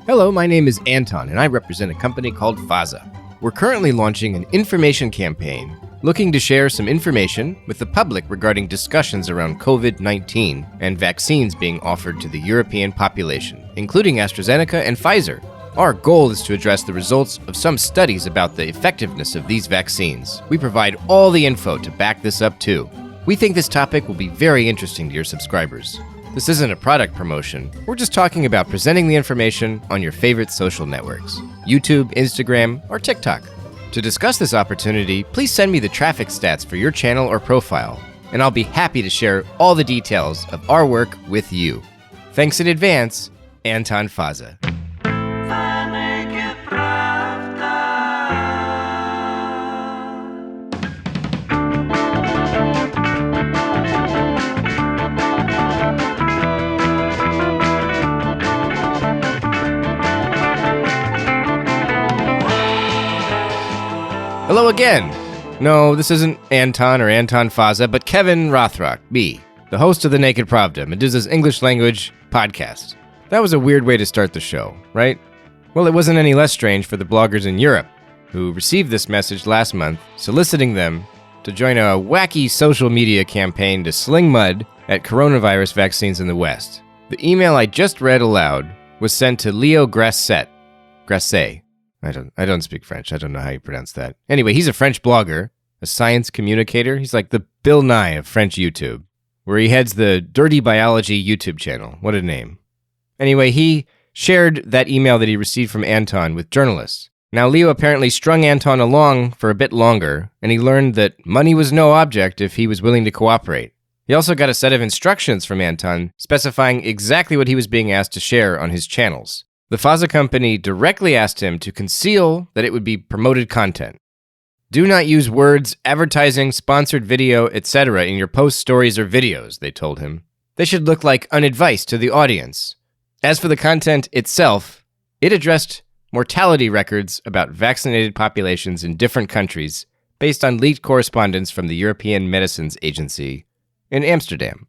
Hello, my name is Anton, and I represent a company called Pfizer. We're currently launching an information campaign looking to share some information with the public regarding discussions around COVID-19 and vaccines being offered to the European population, including AstraZeneca and Pfizer. Our goal is to address the results of some studies about the effectiveness of these vaccines. We provide all the info to back this up too. We think this topic will be very interesting to your subscribers. This isn't a product promotion. We're just talking about presenting the information on your favorite social networks, YouTube, Instagram, or TikTok. To discuss this opportunity, please send me the traffic stats for your channel or profile, and I'll be happy to share all the details of our work with you. Thanks in advance, Anton Pfizer. Hello again. No, this isn't Anton or Anton Pfizer, but Kevin Rothrock, me, the host of The Naked Pravda, Medusa's English language podcast. That was a weird way to start the show, right? Well, it wasn't any less strange for the bloggers in Europe, who received this message last month, soliciting them to join a wacky social media campaign to sling mud at coronavirus vaccines in the West. The email I just read aloud was sent to Leo Grasset. I don't speak French. I don't know how you pronounce that. Anyway, he's a French blogger, a science communicator. He's like the Bill Nye of French YouTube, where he heads the Dirty Biology YouTube channel. What a name. Anyway, he shared that email that he received from Anton with journalists. Now, Leo apparently strung Anton along for a bit longer, and he learned that money was no object if he was willing to cooperate. He also got a set of instructions from Anton specifying exactly what he was being asked to share on his channels. The Pfizer company directly asked him to conceal that it would be promoted content. Do not use words, advertising, sponsored video, etc. in your posts, stories, or videos, they told him. They should look like unadvice to the audience. As for the content itself, it addressed mortality records about vaccinated populations in different countries based on leaked correspondence from the European Medicines Agency in Amsterdam.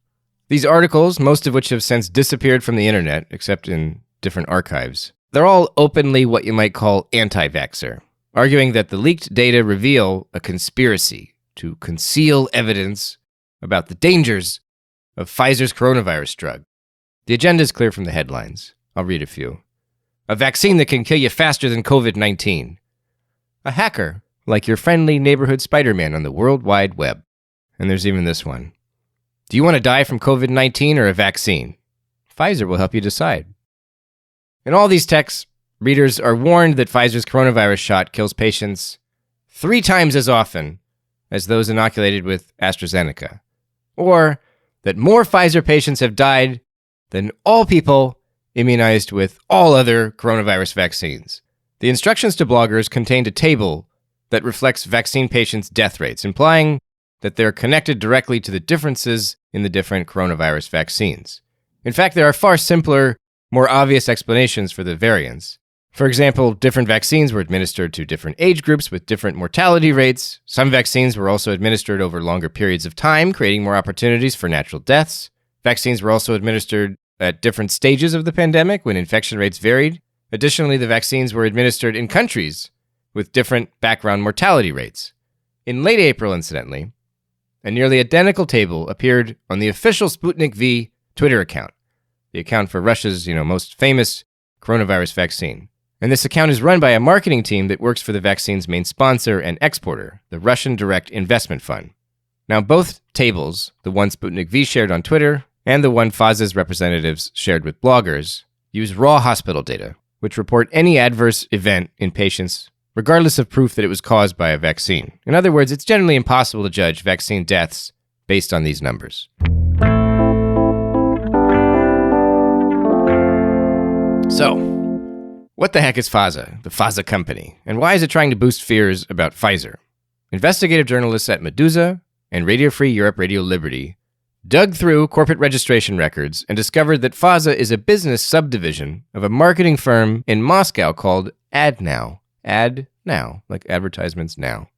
These articles, most of which have since disappeared from the internet, except in different archives, they're all openly what you might call anti-vaxxer, arguing that the leaked data reveal a conspiracy to conceal evidence about the dangers of Pfizer's coronavirus drug. The agenda is clear from the headlines. I'll read a few. A vaccine that can kill you faster than COVID-19. A hacker like your friendly neighborhood Spider-Man on the World Wide Web. And there's even this one. Do you want to die from COVID-19 or a vaccine? Pfizer will help you decide. In all these texts, readers are warned that Pfizer's coronavirus shot kills patients 3 times as often as those inoculated with AstraZeneca, or that more Pfizer patients have died than all people immunized with all other coronavirus vaccines. The instructions to bloggers contained a table that reflects vaccine patients' death rates, implying that they're connected directly to the differences in the different coronavirus vaccines. In fact, there are far simpler, more obvious explanations for the variance. For example, different vaccines were administered to different age groups with different mortality rates. Some vaccines were also administered over longer periods of time, creating more opportunities for natural deaths. Vaccines were also administered at different stages of the pandemic when infection rates varied. Additionally, the vaccines were administered in countries with different background mortality rates. In late April, incidentally, a nearly identical table appeared on the official Sputnik V Twitter account, the account for Russia's, most famous coronavirus vaccine. And this account is run by a marketing team that works for the vaccine's main sponsor and exporter, the Russian Direct Investment Fund. Now, both tables, the one Sputnik V shared on Twitter and the one Pfizer's representatives shared with bloggers, use raw hospital data, which report any adverse event in patients, regardless of proof that it was caused by a vaccine. In other words, it's generally impossible to judge vaccine deaths based on these numbers. So, what the heck is Pfizer, the Pfizer company, and why is it trying to boost fears about Pfizer? Investigative journalists at Medusa and Radio Free Europe Radio Liberty dug through corporate registration records and discovered that Pfizer is a business subdivision of a marketing firm in Moscow called AdNow. AdNow, like advertisements now.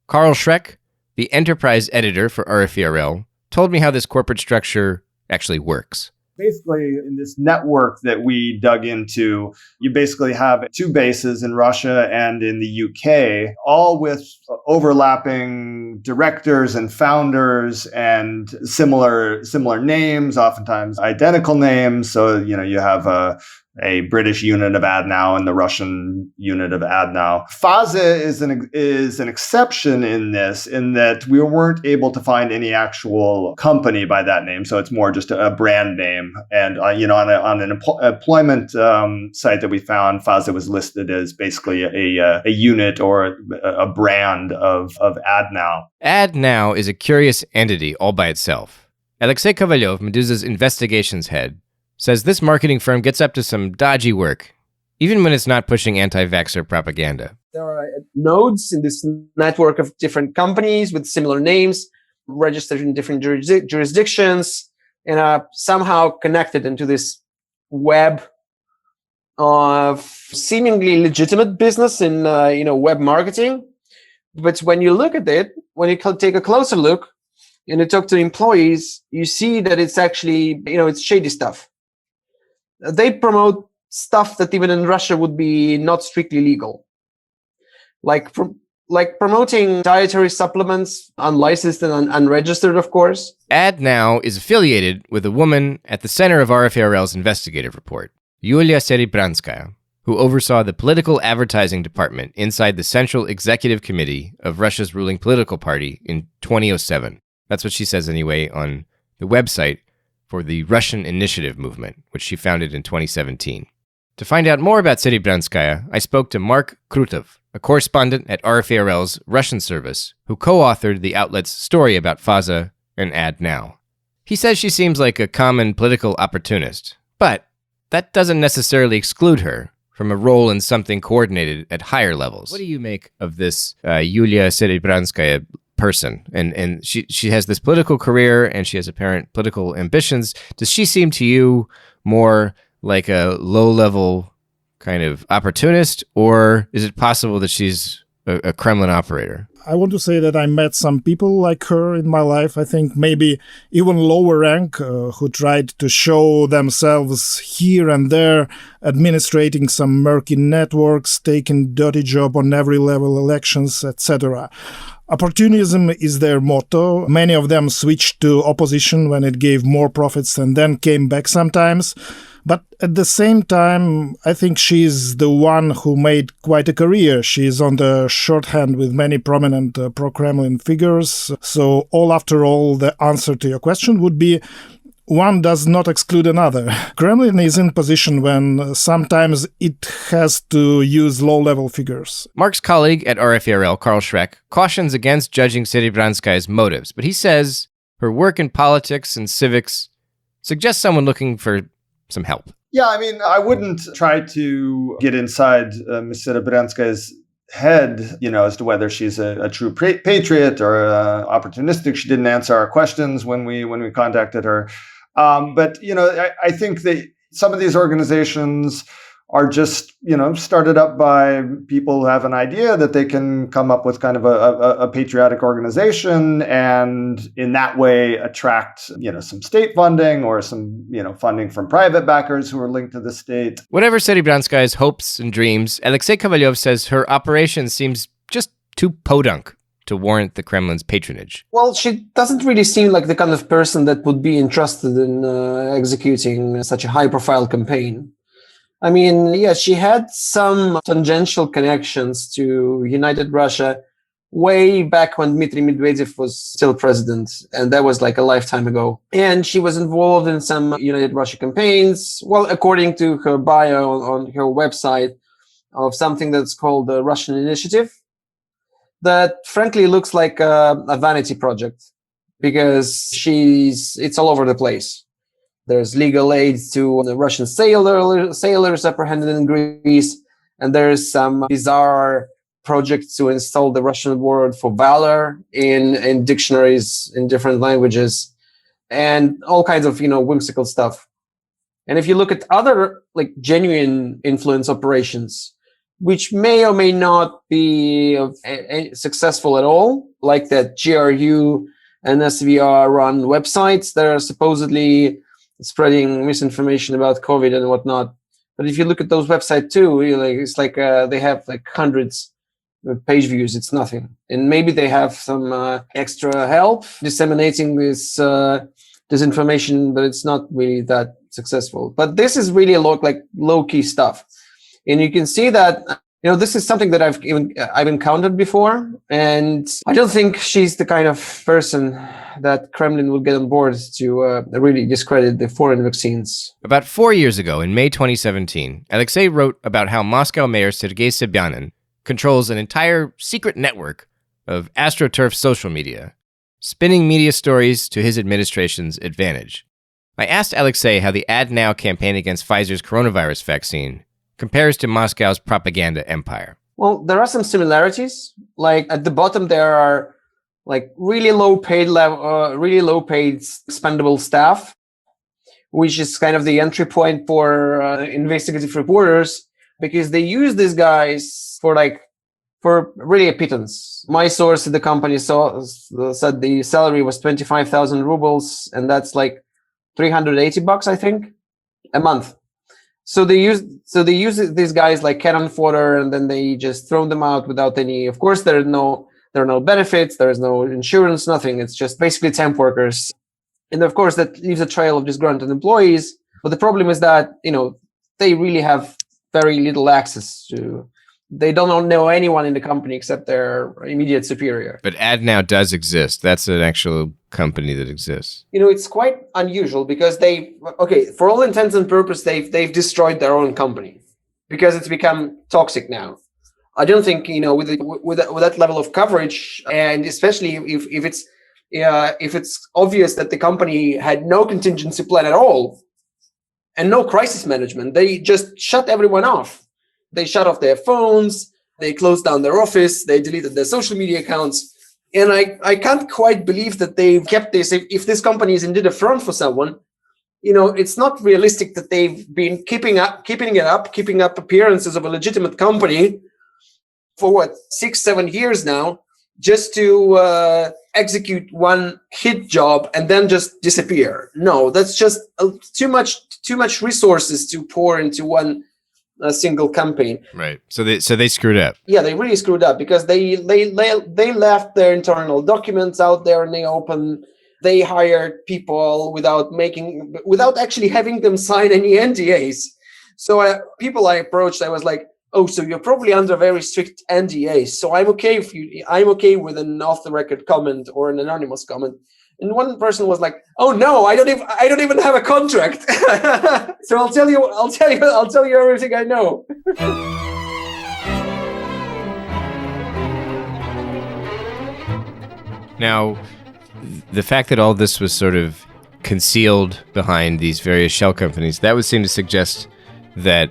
Carl Schreck, the enterprise editor for RFERL, told me how this corporate structure actually works. Basically, in this network that we dug into, you basically have two bases in Russia and in the UK, all with overlapping directors and founders and similar names, oftentimes identical names. So, you have a British unit of AdNow and the Russian unit of AdNow. Pfizer is an exception in this, in that we weren't able to find any actual company by that name. So it's more just a brand name. And on an employment site that we found, Pfizer was listed as basically a unit or a brand of AdNow. AdNow is a curious entity all by itself. Alexei Kovalyov, Meduza's investigations head, says this marketing firm gets up to some dodgy work, even when it's not pushing anti-vaxxer propaganda. There are nodes in this network of different companies with similar names, registered in different jurisdictions, and are somehow connected into this web of seemingly legitimate business in web marketing. But when you look at it, when you take a closer look and you talk to employees, you see that it's actually, it's shady stuff. They promote stuff that even in Russia would be not strictly legal. Like promoting dietary supplements, unlicensed and unregistered, of course. AdNow is affiliated with a woman at the center of RFARL's investigative report, Yulia Seribranskaya, who oversaw the political advertising department inside the Central Executive Committee of Russia's ruling political party in 2007. That's what she says anyway on the website for the Russian Initiative movement, which she founded in 2017. To find out more about Seribranskaya, I spoke to Mark Krutov, a correspondent at RFARL's Russian service, who co-authored the outlet's story about Pfizer and AdNow. He says she seems like a common political opportunist, but that doesn't necessarily exclude her from a role in something coordinated at higher levels. What do you make of this Yulia Seribranskaya person? And she has this political career and she has apparent political ambitions. Does she seem to you more like a low-level kind of opportunist, or is it possible that she's a Kremlin operator? I want to say that I met some people like her in my life. I think maybe even lower rank who tried to show themselves here and there, administrating some murky networks, taking dirty job on every level, elections, etc. Opportunism is their motto. Many of them switched to opposition when it gave more profits and then came back sometimes. But at the same time, I think she's the one who made quite a career. She's on the shorthand with many prominent pro-Kremlin figures. So after all, the answer to your question would be one does not exclude another. Kremlin is in position when sometimes it has to use low-level figures. Mark's colleague at RFARL, Carl Schreck, cautions against judging Seribranskaya's motives, but he says her work in politics and civics suggests someone looking for some help. Yeah, I mean, I wouldn't try to get inside Ms. Seribranskaya's head, as to whether she's a true patriot or opportunistic. She didn't answer our questions when we contacted her. But I think that some of these organizations are just, started up by people who have an idea that they can come up with kind of a patriotic organization and in that way attract, some state funding or some, funding from private backers who are linked to the state. Whatever Seribranskaya's hopes and dreams, Alexei Kovalyov says her operation seems just too podunk to warrant the Kremlin's patronage. Well, she doesn't really seem like the kind of person that would be interested in executing such a high-profile campaign. I mean, yeah, she had some tangential connections to United Russia way back when Dmitry Medvedev was still president, and that was like a lifetime ago. And she was involved in some United Russia campaigns, well, according to her bio on her website, of something that's called the Russian Initiative, that frankly looks like a vanity project because it's all over the place. There's legal aid to the Russian sailors apprehended in Greece, and there's some bizarre project to install the Russian word for valor in dictionaries in different languages, and all kinds of whimsical stuff. And if you look at other like genuine influence operations, which may or may not be successful at all, like that GRU and SVR run websites that are supposedly spreading misinformation about COVID and whatnot. But if you look at those websites too, it's like they have like hundreds of page views. It's nothing. And maybe they have some extra help disseminating this disinformation, but it's not really that successful. But this is really low key stuff, and you can see that this is something that I've encountered before, and I don't think she's the kind of person that Kremlin will get on board to really discredit the foreign vaccines. About 4 years ago, in May 2017, Alexei wrote about how Moscow Mayor Sergei Sobyanin controls an entire secret network of AstroTurf social media, spinning media stories to his administration's advantage. I asked Alexei how the Ad Now campaign against Pfizer's coronavirus vaccine compares to Moscow's propaganda empire. Well, there are some similarities. Like at the bottom, there are like really low paid expendable staff, which is kind of the entry point for investigative reporters, because they use these guys for really a pittance. My source at the company said the salary was 25,000 rubles, and that's like $380, I think, a month. So they use these guys like cannon fodder, and then they just throw them out without any. Of course, there are no benefits, there is no insurance, nothing. It's just basically temp workers, and of course that leaves a trail of disgruntled employees. But the problem is that they really have very little access to. They don't know anyone in the company except their immediate superior. But Ad Now does exist. That's an actual company that exists. It's quite unusual because for all intents and purposes, they've destroyed their own company because it's become toxic now. I don't think with that level of coverage, and especially if it's obvious that the company had no contingency plan at all and no crisis management, they just shut everyone off. They shut off their phones, they closed down their office, they deleted their social media accounts. And I can't quite believe that they've kept this. If this company is indeed a front for someone, it's not realistic that they've been keeping up appearances of a legitimate company for 6-7 years now, just to execute one hit job and then just disappear. No, that's just too much resources to pour into a single campaign. Right. So they screwed up. Yeah, they really screwed up because they left their internal documents out there in the open. They hired people without actually having them sign any NDAs. So people I approached, I was like, "Oh, so you're probably under very strict NDAs. So I'm okay with an off-the-record comment or an anonymous comment." And one person was like, "Oh no, I don't even have a contract." So I'll tell you everything I know. Now, the fact that all this was sort of concealed behind these various shell companies, that would seem to suggest that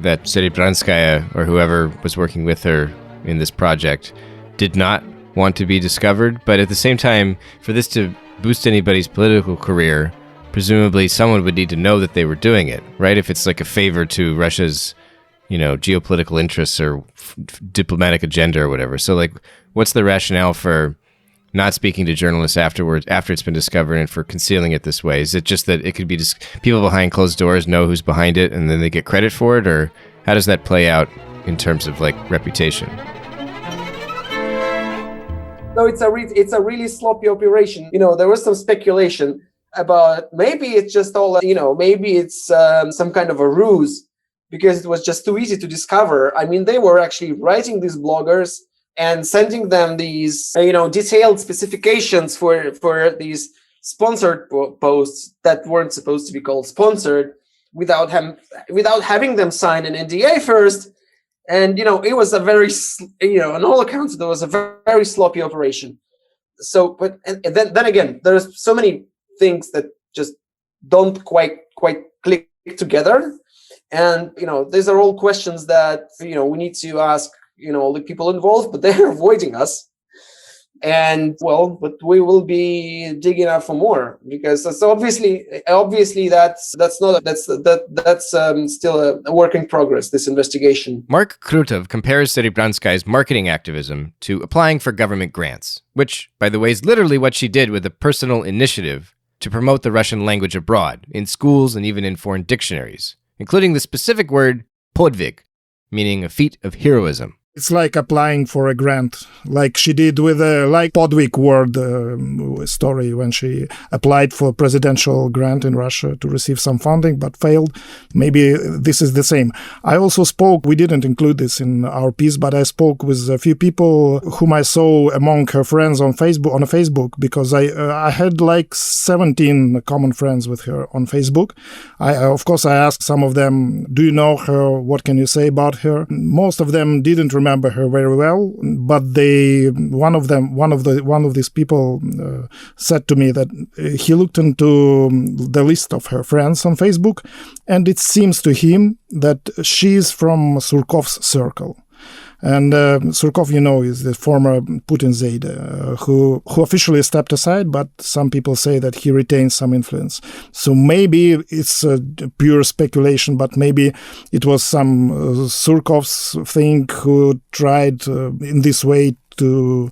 Serebranskaya, or whoever was working with her in this project, did not want to be discovered. But at the same time, for this to boost anybody's political career, presumably someone would need to know that they were doing it, right? If it's like a favor to Russia's, geopolitical interests or diplomatic agenda or whatever. So like, what's the rationale for not speaking to journalists afterwards, after it's been discovered, and for concealing it this way? Is it just that it could be just people behind closed doors know who's behind it and then they get credit for it? Or how does that play out in terms of like reputation? No, it's a really sloppy operation. There was some speculation about maybe it's just all, maybe it's some kind of a ruse because it was just too easy to discover. I mean, they were actually writing these bloggers and sending them these, detailed specifications for these sponsored posts that weren't supposed to be called sponsored without having them sign an NDA first. And, it was a very, on all accounts, there was a very sloppy operation. So, but and then again, there's so many things that just don't quite click together. And, these are all questions that, we need to ask, the people involved, but they're avoiding us. And but we will be digging out for more because that's obviously that's still a work in progress, this investigation. Mark Krutov compares Serebranskaya's marketing activism to applying for government grants, which, by the way, is literally what she did with a personal initiative to promote the Russian language abroad, in schools and even in foreign dictionaries, including the specific word podvig, meaning a feat of heroism. It's like applying for a grant, like she did with like Podvig word story when she applied for presidential grant in Russia to receive some funding but failed. Maybe this is the same. I also spoke, we didn't include this in our piece, but I spoke with a few people whom I saw among her friends on Facebook because I had like 17 common friends with her on Facebook. Of course, I asked some of them, do you know her? What can you say about her? Most of them didn't remember her very well, but one of these people said to me that he looked into the list of her friends on Facebook, and it seems to him that she's from Surkov's circle. And Surkov, is the former Putin's aide who officially stepped aside, but some people say that he retains some influence. So maybe it's pure speculation, but maybe it was some Surkov's thing who tried in this way to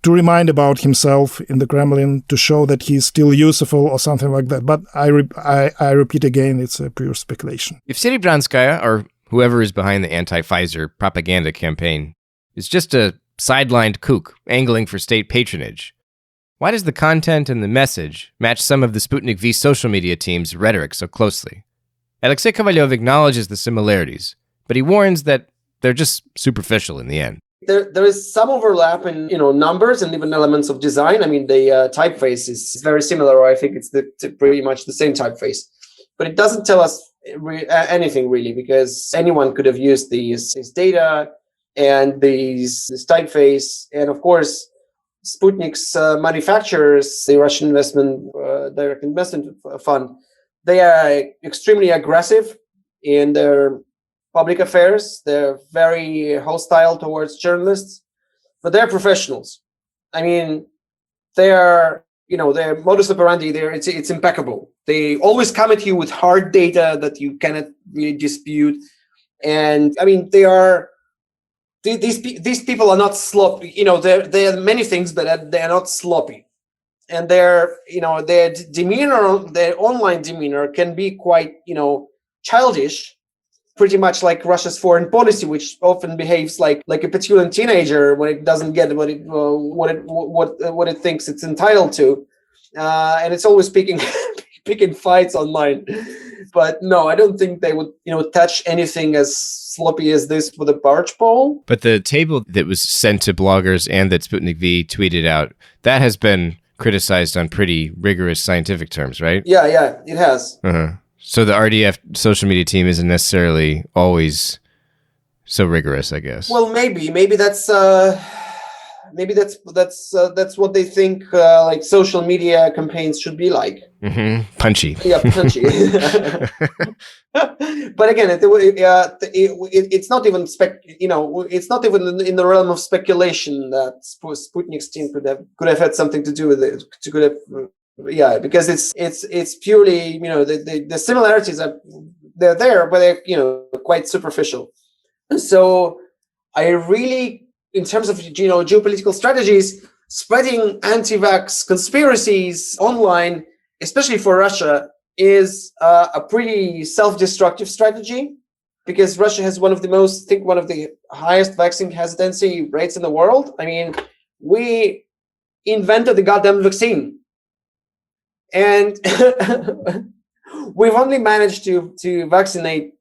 remind about himself in the Kremlin, to show that he's still useful or something like that. But I repeat again, it's a pure speculation. If Serebranskaya, or whoever is behind the anti-Pfizer propaganda campaign, is just a sidelined kook angling for state patronage, why does the content and the message match some of the Sputnik V social media team's rhetoric so closely? Alexei Kovalyov acknowledges the similarities, but he warns that they're just superficial in the end. There is some overlap in numbers and even elements of design. I mean, the typeface is very similar. I think it's pretty much the same typeface, but it doesn't tell us anything really, because anyone could have used these data and this typeface. And of course, Sputnik's manufacturers, the Russian direct investment fund, they are extremely aggressive in their public affairs. They're very hostile towards journalists, but they're professionals. I mean, their modus operandi there, it's impeccable. They always come at you with hard data that you cannot really dispute. And I mean, these people are not sloppy. They're many things, but they're not sloppy. And their demeanor, their online demeanor can be quite, childish, pretty much like Russia's foreign policy, which often behaves like a petulant teenager when it doesn't get what it thinks it's entitled to, and it's always picking fights online. But no, I don't think they would touch anything as sloppy as this with a barge pole. But the table that was sent to bloggers and that Sputnik V tweeted out, that has been criticized on pretty rigorous scientific terms, right? Yeah, it has. Uh-huh. So the RDF social media team isn't necessarily always so rigorous, I guess. Well, maybe that's what they think like social media campaigns should be like. Mm-hmm. Punchy. Yeah, punchy. But again, it's not even it's not even in the realm of speculation that Sputnik's team could have had something to do with it. Yeah, because it's purely the similarities they're there, but they're quite superficial. So I really, in terms of geopolitical strategies, spreading anti-vax conspiracies online, especially for Russia, is a pretty self-destructive strategy, because Russia has one of the highest vaccine hesitancy rates in the world. I mean, we invented the goddamn vaccine. And we've only managed to vaccinate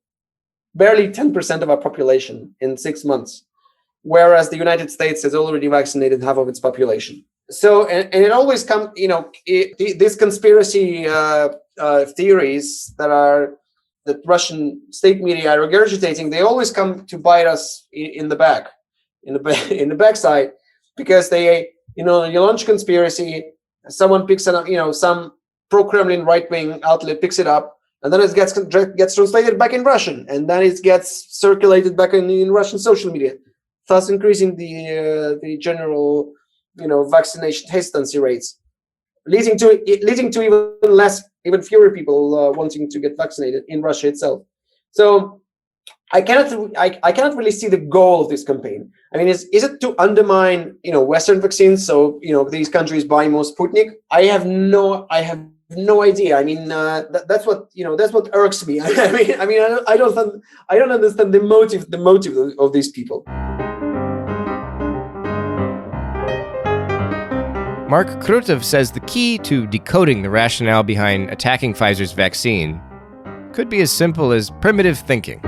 barely 10% of our population in 6 months, whereas the United States has already vaccinated half of its population. So, and it always comes, these conspiracy theories that Russian state media are regurgitating, they always come to bite us in the back, in the backside, because they, you launch conspiracy. Someone picks it up, some pro-Kremlin right-wing outlet picks it up, and then it gets translated back in Russian, and then it gets circulated back in Russian social media, thus increasing the general, vaccination hesitancy rates, leading to even fewer people wanting to get vaccinated in Russia itself. So I cannot really see the goal of this campaign. I mean, is it to undermine Western vaccines so these countries buy more Sputnik? I have no idea. I mean, that's what irks me. I don't understand the motive of these people. Mark Krutov says the key to decoding the rationale behind attacking Pfizer's vaccine could be as simple as primitive thinking.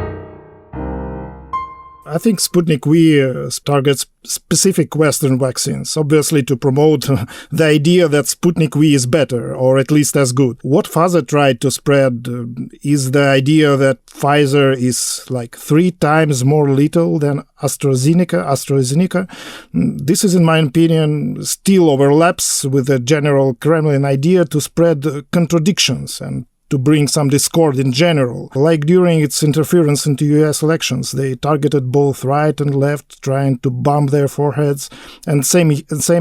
I think Sputnik V targets specific Western vaccines, obviously to promote the idea that Sputnik V is better, or at least as good. What Pfizer tried to spread is the idea that Pfizer is like 3 times more lethal than AstraZeneca. This is, in my opinion, still overlaps with the general Kremlin idea to spread contradictions and to bring some discord in general. Like during its interference into US elections, they targeted both right and left, trying to bomb their foreheads. And same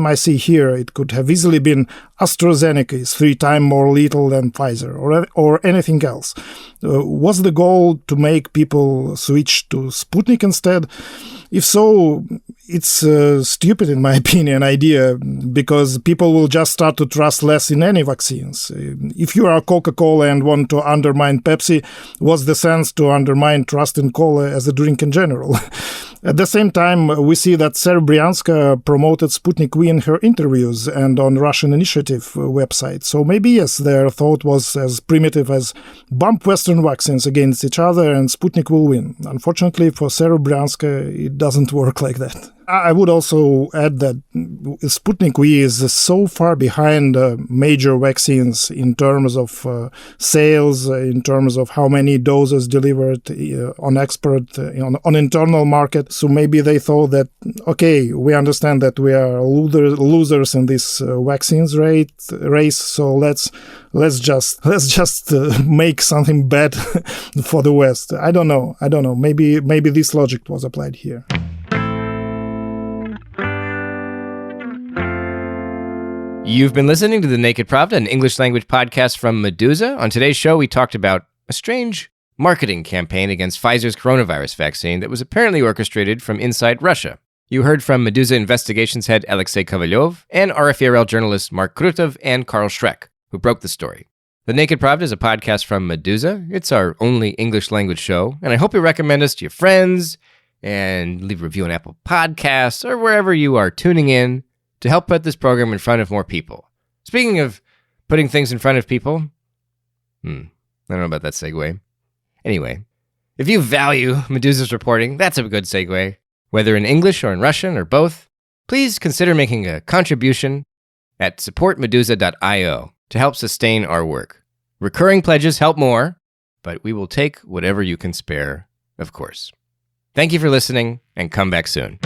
I see here. It could have easily been AstraZeneca is 3 times more lethal than Pfizer, or anything else. Was the goal to make people switch to Sputnik instead? If so, it's a stupid, in my opinion, idea, because people will just start to trust less in any vaccines. If you are Coca-Cola and want to undermine Pepsi, what's the sense to undermine trust in cola as a drink in general? At the same time, we see that Serebryanska promoted Sputnik V in her interviews and on Russian Initiative website. So maybe, yes, their thought was as primitive as bump Western vaccines against each other and Sputnik will win. Unfortunately for Serebryanska, it doesn't work like that. I would also add that Sputnik V is so far behind major vaccines in terms of sales, in terms of how many doses delivered on export, on internal market. So maybe they thought that, okay, we understand that we are losers in this vaccines race, so let's just make something bad for the West. I don't know. Maybe this logic was applied here. You've been listening to The Naked Pravda, an English language podcast from Meduza. On today's show, we talked about a strange marketing campaign against Pfizer's coronavirus vaccine that was apparently orchestrated from inside Russia. You heard from Meduza investigations head Alexei Kovalyov and RFERL journalists Mark Krutov and Carl Schreck, who broke the story. The Naked Pravda is a podcast from Meduza. It's our only English language show, and I hope you recommend us to your friends and leave a review on Apple Podcasts or wherever you are tuning in to help put this program in front of more people. Speaking of putting things in front of people, I don't know about that segue. Anyway, if you value Meduza's reporting, that's a good segue. Whether in English or in Russian or both, please consider making a contribution at supportmeduza.io to help sustain our work. Recurring pledges help more, but we will take whatever you can spare, of course. Thank you for listening, and come back soon.